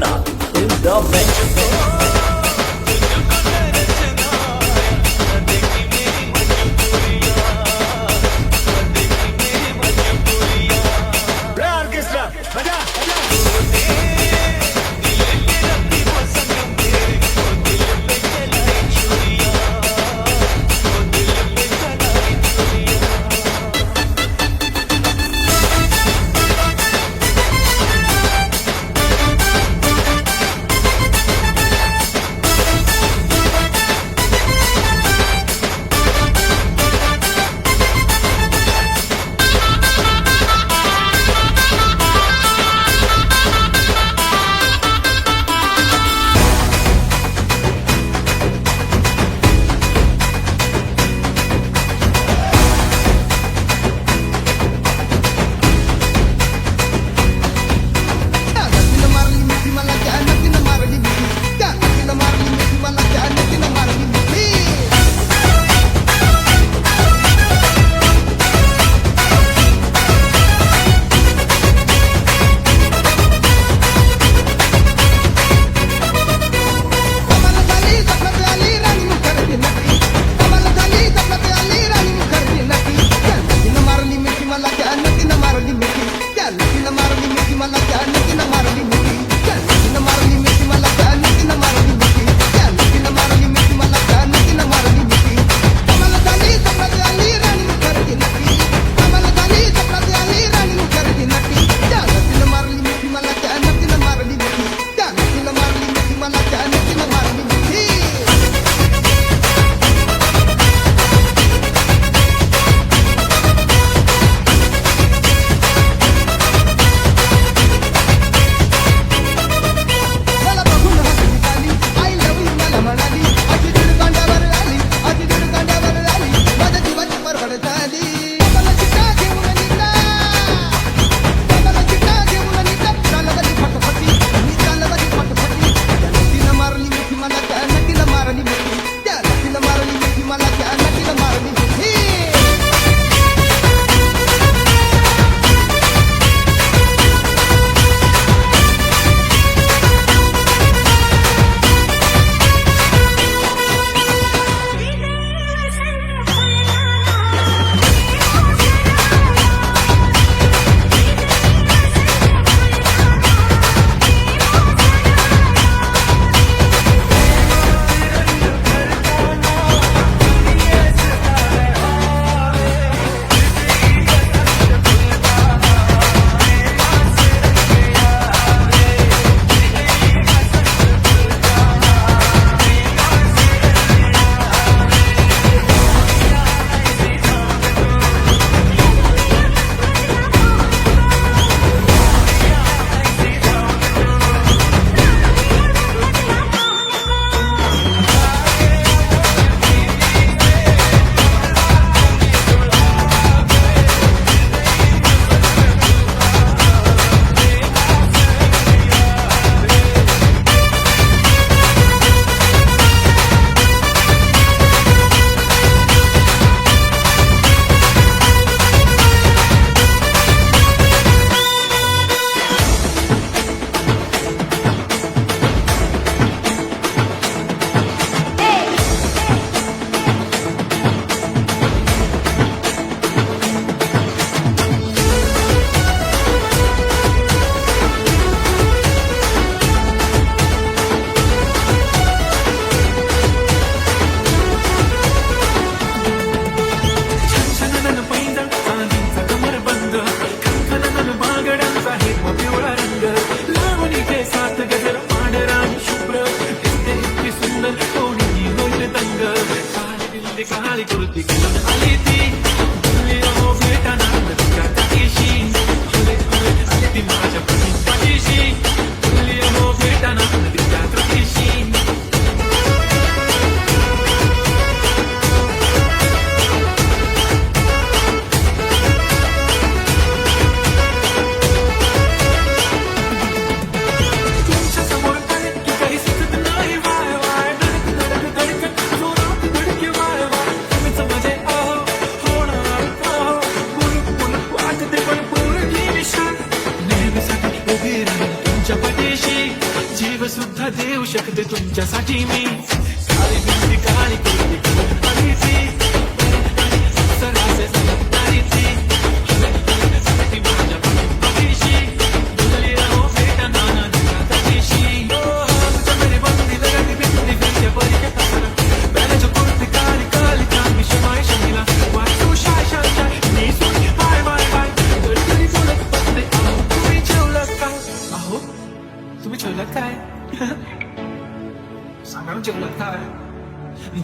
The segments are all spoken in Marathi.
Gopinath in the mix. जीव सुद्धा देऊ शकते तुमच्यासाठी मी काळी बिंदी काळी कुर्ती घालून आली ती सरासे सलगणारी ती ती माझ्या पाठीशी बोलली राहो बेटा नाना दिला तशीशी तुझ्या मेरी बंदी लगाती बिंदी फिरते परी के तारा बैलाच्या कुर्ती काळी काळी चांदी शमाय शमीला वाचू शाय शाय शाय मी सुनी बाय बाय बाय घरी घरी बोलत बसते अहो तुम्ही जेवलात काय अहो तुम्ही जेवलात काय सांगा ना जेवलात काय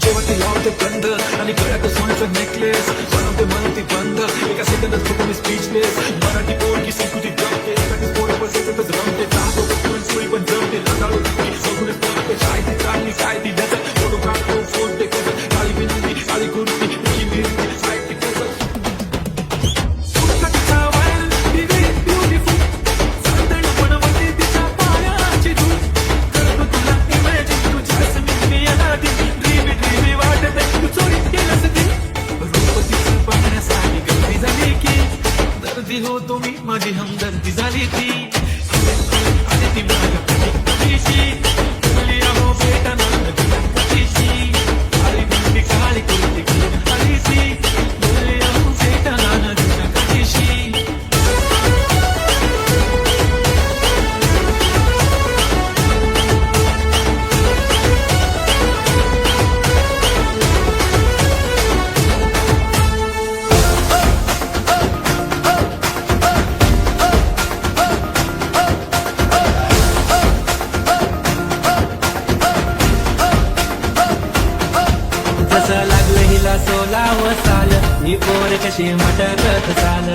जेव्हा ते लावते बंद आणि गळ्यात सोन्याचा नेकलेस बनवते मन ती बंद एका सेकंदात होतो मी स्पीचलेस मराठी पोरगी संस्कृती जमते एखादी पोर बसतच रमते जातो पण सुई पण जमते लताळू बघूनच पळते काय ती चालली काय ती डझल फोटो काढतो फोन ते कसं काळी बिंदी काळी कुर्ती तुझी मिरची काय ती कसं सुटका वाईल दिली ब्युटिफुल चांदण बनवते तिच्या पायाची धूल करतो तुला इमॅजिन तुझ्या समीपी याला ती ड्रीमी वाटत तू चोरी केलंस ती रूप तिचं पाहण्यासाठी गर्दी झाली की दर्दी होतो मी माझी हमदर्दी झाली ती आणि ती माझ्या पाठीशी बोलली अहो बेटा नाना दिला तशीशी काळी बिंदी काळी कुर्ती घालून आली ती बोलली अहो बेटा नाना दिला तशीशी जसं लागलं हिला 16व साल ही पोर कशी मटकत चाल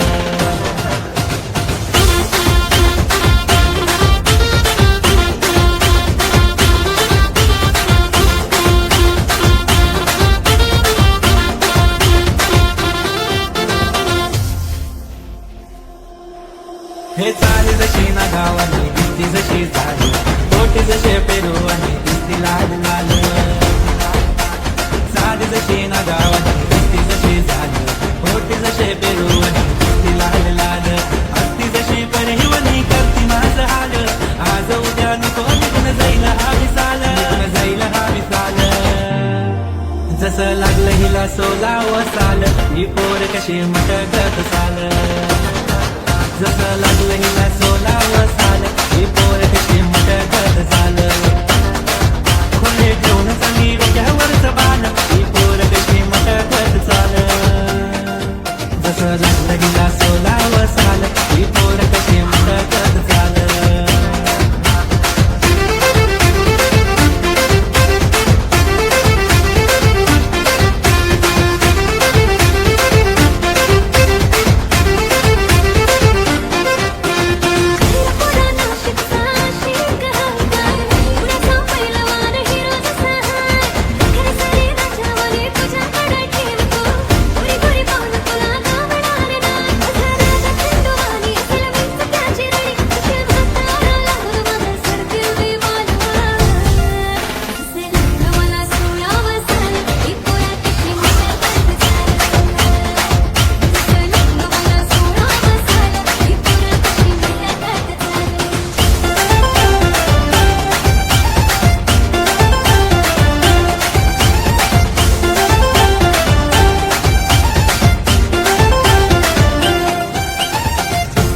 हे चाल जशी ना गावाने दिसती जशी झाली पोटी जसे पेरू आणि दिसती लाल लाल साधी जशी ना गावाने दिसती जशी झाली पोटी जसे पेरू आणि दिसती लाल लाल असती जशी परिवनी करती माझं हाल आज उद्या नको निघून जाईल हा विसाल जाईल हा विसाल जसं लागलं हिला 16व साल ही पोर कशी मटकत चाल जसं लागलं हिला 16व साल ही पोर कशी मटकत चाल खोले ठेवून चांगली डोक्यावरच बाण ही पोर कशी मटकत चाल जसं लागलं हिला 16व साल ही पोर कशी मटकत चाल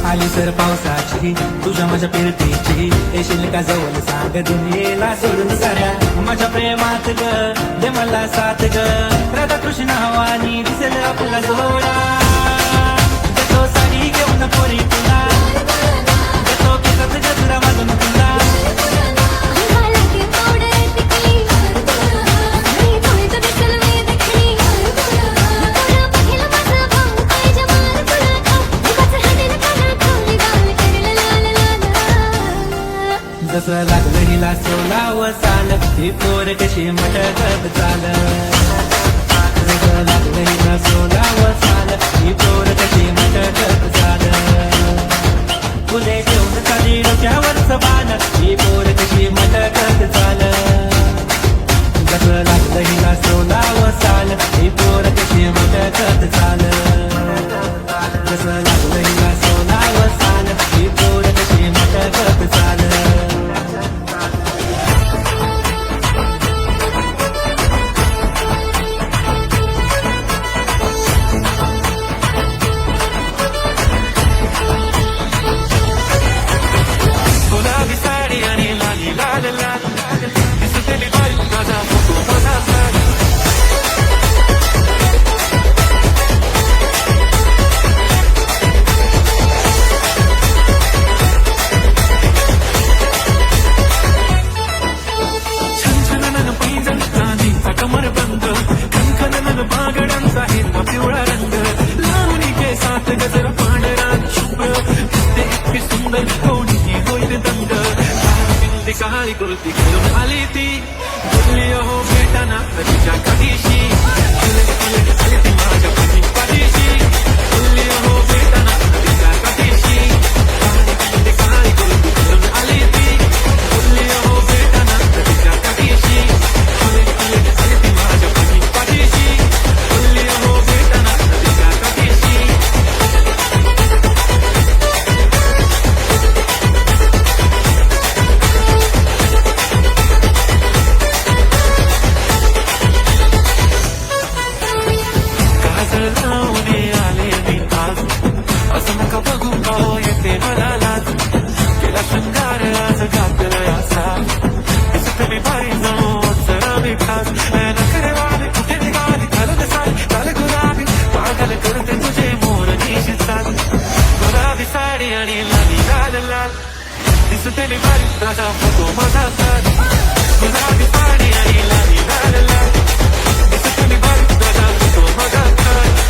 आली सर पावसाची तुझ्या माझ्या पिरतीची येशील का जवळ सांग दुनियेला सोडून साऱ्या माझ्या प्रेमात ग दे मला साथ ग राधाकृष्ण हवानी दिसेल आपला जोडा देतो साडी घेऊन पोरी तुला देतो केसात गजरा मागून तुला जसं लागलं हिला 16व साल ही पोर कशी मटकत चाल जसं लागलं हिला 16व साल ही पोर कशी मटकत चाल फुले ठेवून चाली डोक्यावरच बाण ही पोर कशी मटकत चाल जसं लागलं हिला 16व साल ही पोर कशी मटकत चाल जसं लागलं हिला 16व साल ही पोर कशी मटकत चाल काळी कुर्ती घालून आली ती बोलली हो भेटाना तिच्या कधीशी आली ती माझ्या पाठीशी बोलली हो भेटाना तिच्या कधीशी काळी कुर्ती घालून आली ती बोलली हो भेटाना तिच्या कधीशी आली ती माझ्या पाठीशी बोलली हो भेटाना तिच्या कधीशी काजळ लावून आले मी आज असं नका बघू पाहू येते मला लाज केला शृंगार आज घातला असा दिसत मी बारी जाऊन जरा मी खास नखरे वाले कुठे निघाली घालून चाल गुलाबी पागल करते तुझे मोर निशितात गुलाबी साडी आणि लाली लाल लाल दिसते मी बारी राजा फोटो माझा साथ गुलाबी साडी आणि लाली लाल लाल दिसते मी बारी राजा फोटो माझा साथ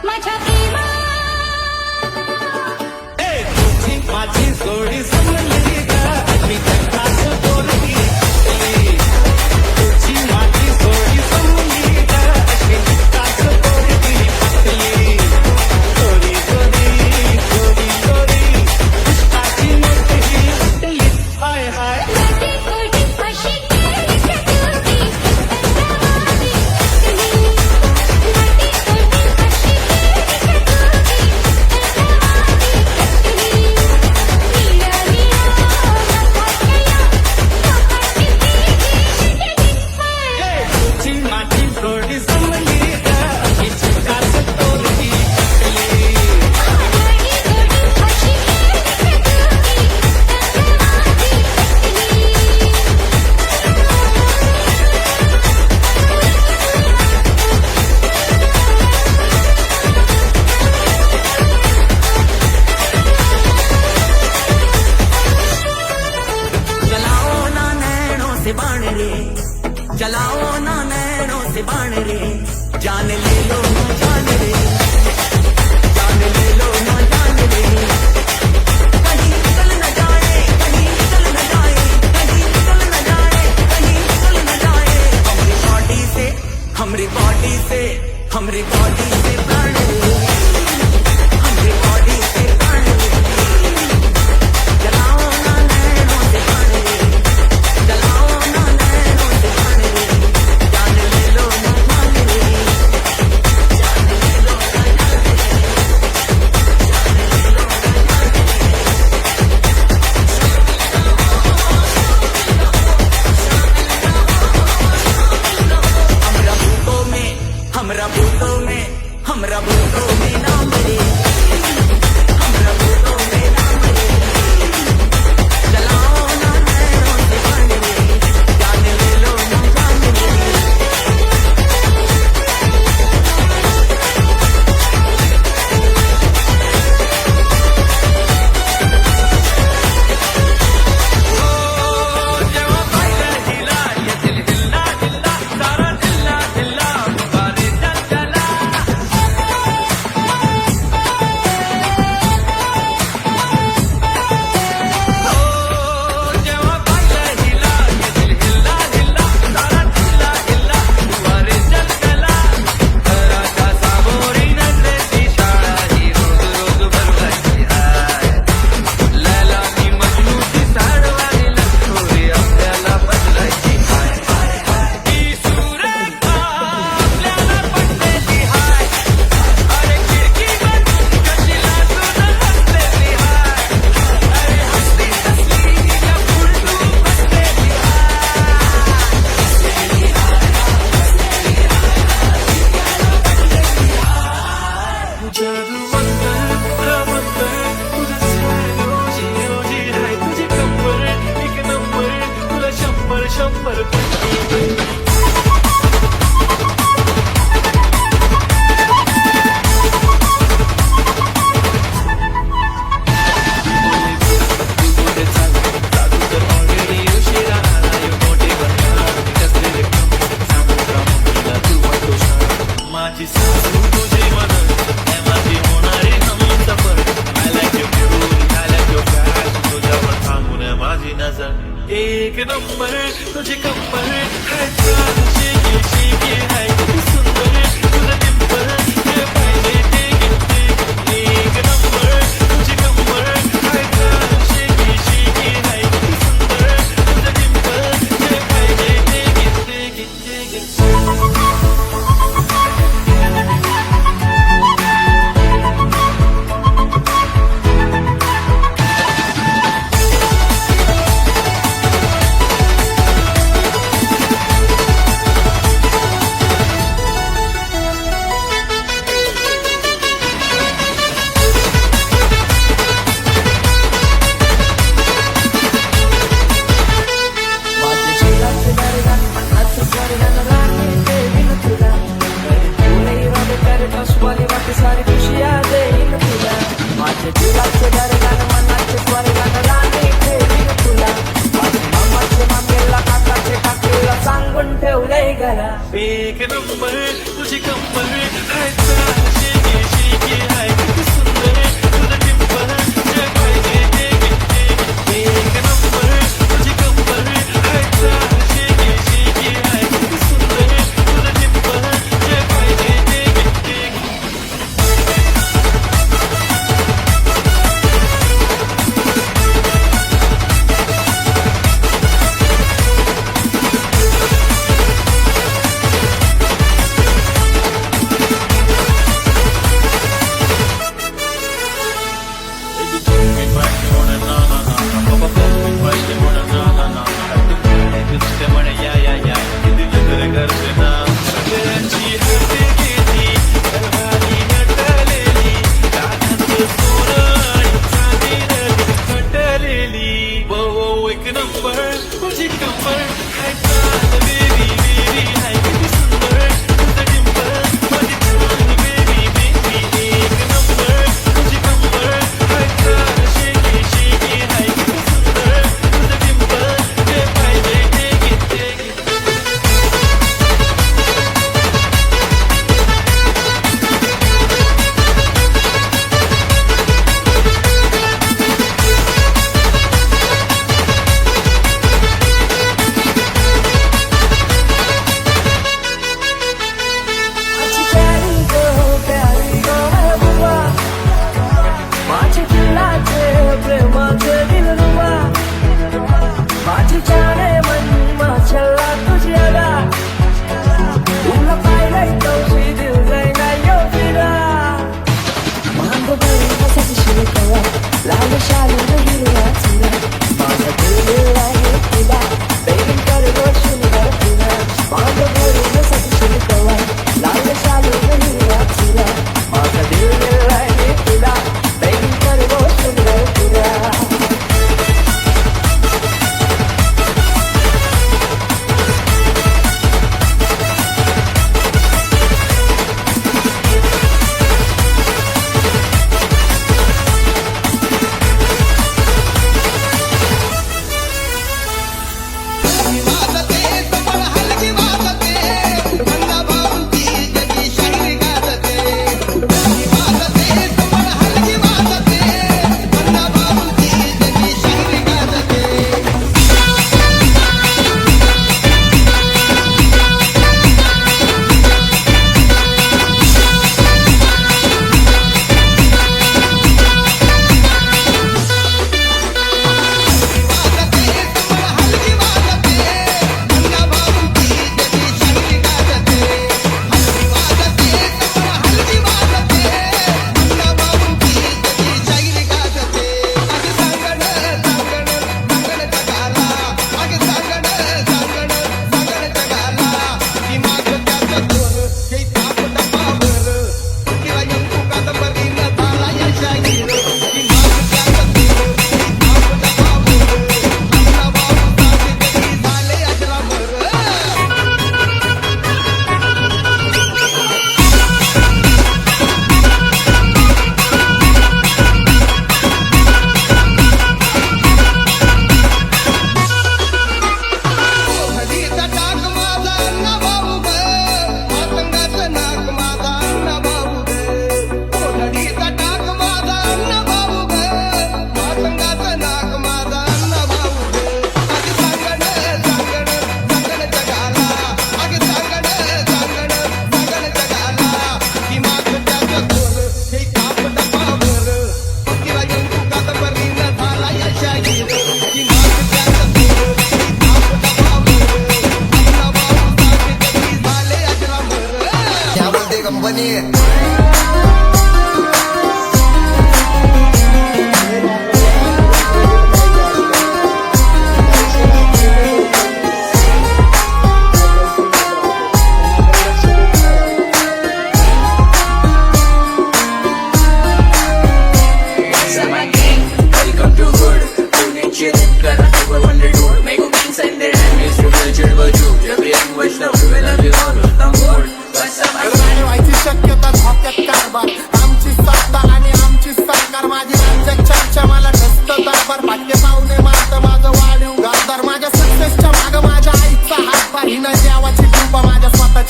माझ्या प्रेमा माझी जोडी समजली का मी त्याच बोलली तुझी माझी जोडी समजली का मी त्याच बोलली थोडी थोडी थोडी थोडी पुष्पाची मोठी उठली हाय हाय माझी गोडी अशी केली सजवली तंदवादी माझी गोडी अशी केली सजवली तंदवादी नीला नीला तुझी माझी जोडी समजली का मी त्याच बोलली माझी गोडी अशी केली सजवली तंदवादी चलाओ ना नैनों से बाण रे चलाओ ना नैनों से बाण रे जान ले लो ना जान रे जान ले लो ना जान रे कहीं निकल न जाए कहीं निकल न जाए कहीं निकल न जाए कहीं निकल न जाए हमारी बॉडी से हमारी बॉडी से हमारी बॉडी से प्राण रे हमारी बॉडी से प्राण रे चलाओ ना नैनों से बाण रे चलाओ ना नैनों से बाण रे जान ले लो ना जान रे एक नंबर तुझी कंबर हाय छान शेकी शेकी हाय किती सुंदर तुझं डिंपल जे पाहिजे ते घेते एक नंबर तुझी कंबर हाय छान शेकी शेकी हाय किती सुंदर तुझं डिंपल जे पाहिजे ते घेते माझ्या जीवाचं दरदान मनाचं स्वर्गान राणी देईन तुला तुला इरादे करत अस्वाली वाट सारी खुशिया देईन तुला माझ्या जीवाचं दरदान मनाचं स्वर्गान राणी देईन तुला माझ्या मामाच्या मामेला काकाचे काकीला सांगून ठेवलंय घरा एक नंबर तुझी कंबर हाय छान शेकी शेकी हाय किती सुंदर तुझं डिंपल जे पाहिजे ते घेते एक नंबर तुझी कंबर हाय छान शेकी शेकी हाय किती सुंदर तुझं डिंपल जे पाहिजे ते घेते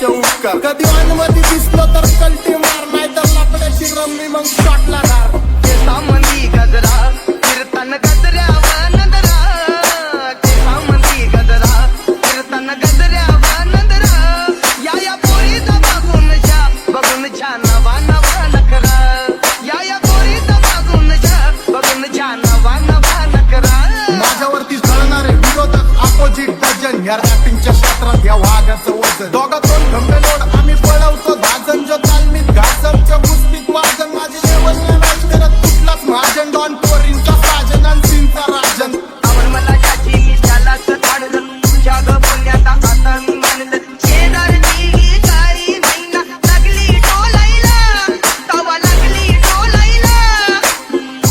स्वतःचे उपकार. कधी अनुमती दिसलो तर कल्टी मार, नाही तर लपड्याची रम्मी मग शॉटला धार. केसामंदी गजरा फिरताना गजऱ्यावर नजरा, केसामंदी गजरा फिरताना गजऱ्यावर नजरा. या पोरीचा बघून छान नवा नवा नखरा. या पोरीचा बघून छान नवा नवा नखरा. माझ्यावरती जळणारे विरोधक अपोजिट डझन, या रॅपिंगच्या क्षेत्रात या वाघाचं वजन. दोघातून खंबे लोड आम्ही पळवतो भाजन, जो तालमीत घासमच्या कुस्तीत वाजन. माझी लेवल नाही करत कुठलाच महाजन, डॉन पोरींचा साजन आणि सीनचा राजन. आवड मला ज्याची मी त्यालाच काढलं, तुझ्या ग बोलण्यात आता मी मानलं. शेजारची गाडी मैना लागली डोलायला, तवा लागली डोलायला.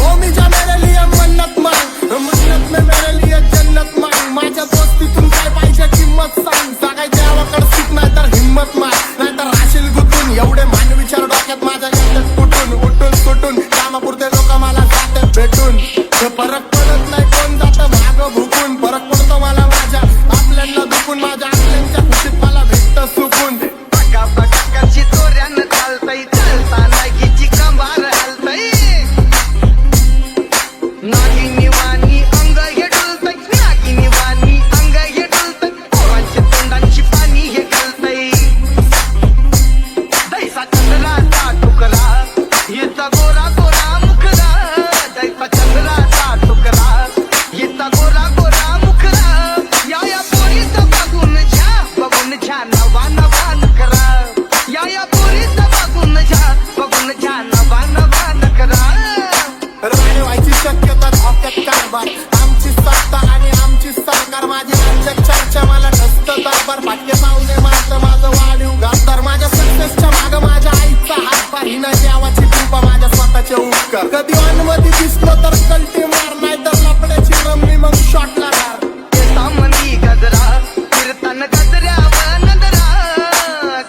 ओ मिजा मेरे लिए मन्नत मांग, मन्नत में मेरे लिए जन्नत मांग. माझ्या दोस्तीतून काय पाहिजे किंमत सांग. सांगायच्या देवाकडे सुट नाही तर हिम्मत मार, नाही तर राशील गुतून. एवढे मान विचार डोक्यात माझ्या येतात कुठून उठून सुटून. कामापुरते लोक मला जातात भेटून. हे फरक पडत नाही कोण जातं मागं भुकून. फरक पडतो मला माझ्या आपल्यांना दुखून, माझ्या आपल्यांच्या खुशीत मला भेटतं सुकून. पका पका करशी चोऱ्यानं चालतंय, चालताना हिची कंबार हलतंय. नागिनी वाणी अंग हे डुलतंय, नागिनी वाणी अंग हे डुलतंय. पोरांच्या तोंडांची पाणी हे गलतंय. दैसा चंद्राचा तुकडा हिचा गोरा गोरा मुखरा. दैसा चंद्राचा तुकडा हिचा गोरा गोरा मुखरा. या पोरीचं बघून छान नवा नवा नखरा. या पोरीचं बघून छान नवा नवा नखरा. राणी व्हायची शक्यता धोक्यात कारभार. आमची सत्ता आणि आमची सरकार, माझी राज्यात चर्चा मला नसतं दरबार. भाग्य पावले माझं माझं वाढीव घातदार. माझ्या सक्सेसच्या मागं माझ्या आईचा हातभार. हिनं देवाची कृपा माझ्या स्वतःचे उपकार. कधी अनुमती दिसलो तर कल्टी मार, नाही तर लपड्याची रम्मी मग शॉटला धार. केसामंदी गजरा फिरताना गजऱ्यावर नजरा,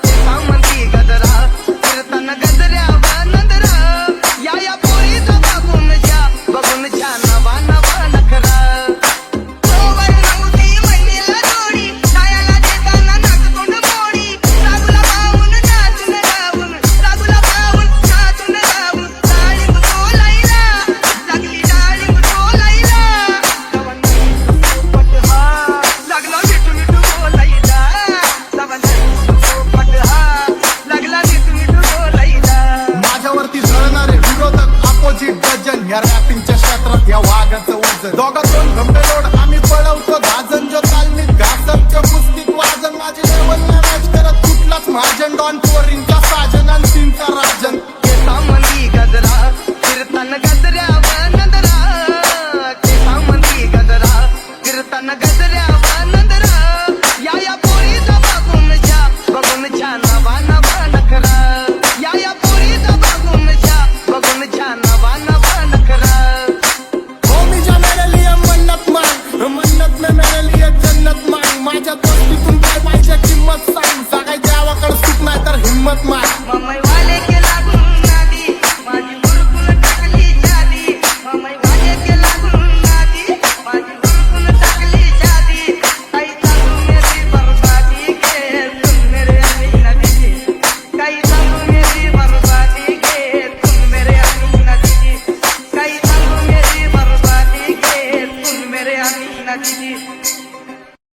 केसामंदी गजरा फिरताना गजऱ्यावर नजरा. या पोरीचा बघून छान नवा नवा नखरा. तोवर नव्हती महिला जोडी, डायाला देताना नाचतोंड मोडी. रागुला पाहून नाचून गाऊन, रागुला पाहून नाचून गाऊन. डाळिंब डोलायला लागली, डाळिंब डोलायला. पोपट हा लागला मिठू मिठू बोलायला. पोपट हा लागला मिठू मिठू बोलायला. माझ्यावरती जळणारे विरोधक अपोजिट डझन, या रॅपिंगच्या क्षेत्रात या वाघाचं वजन. दोघात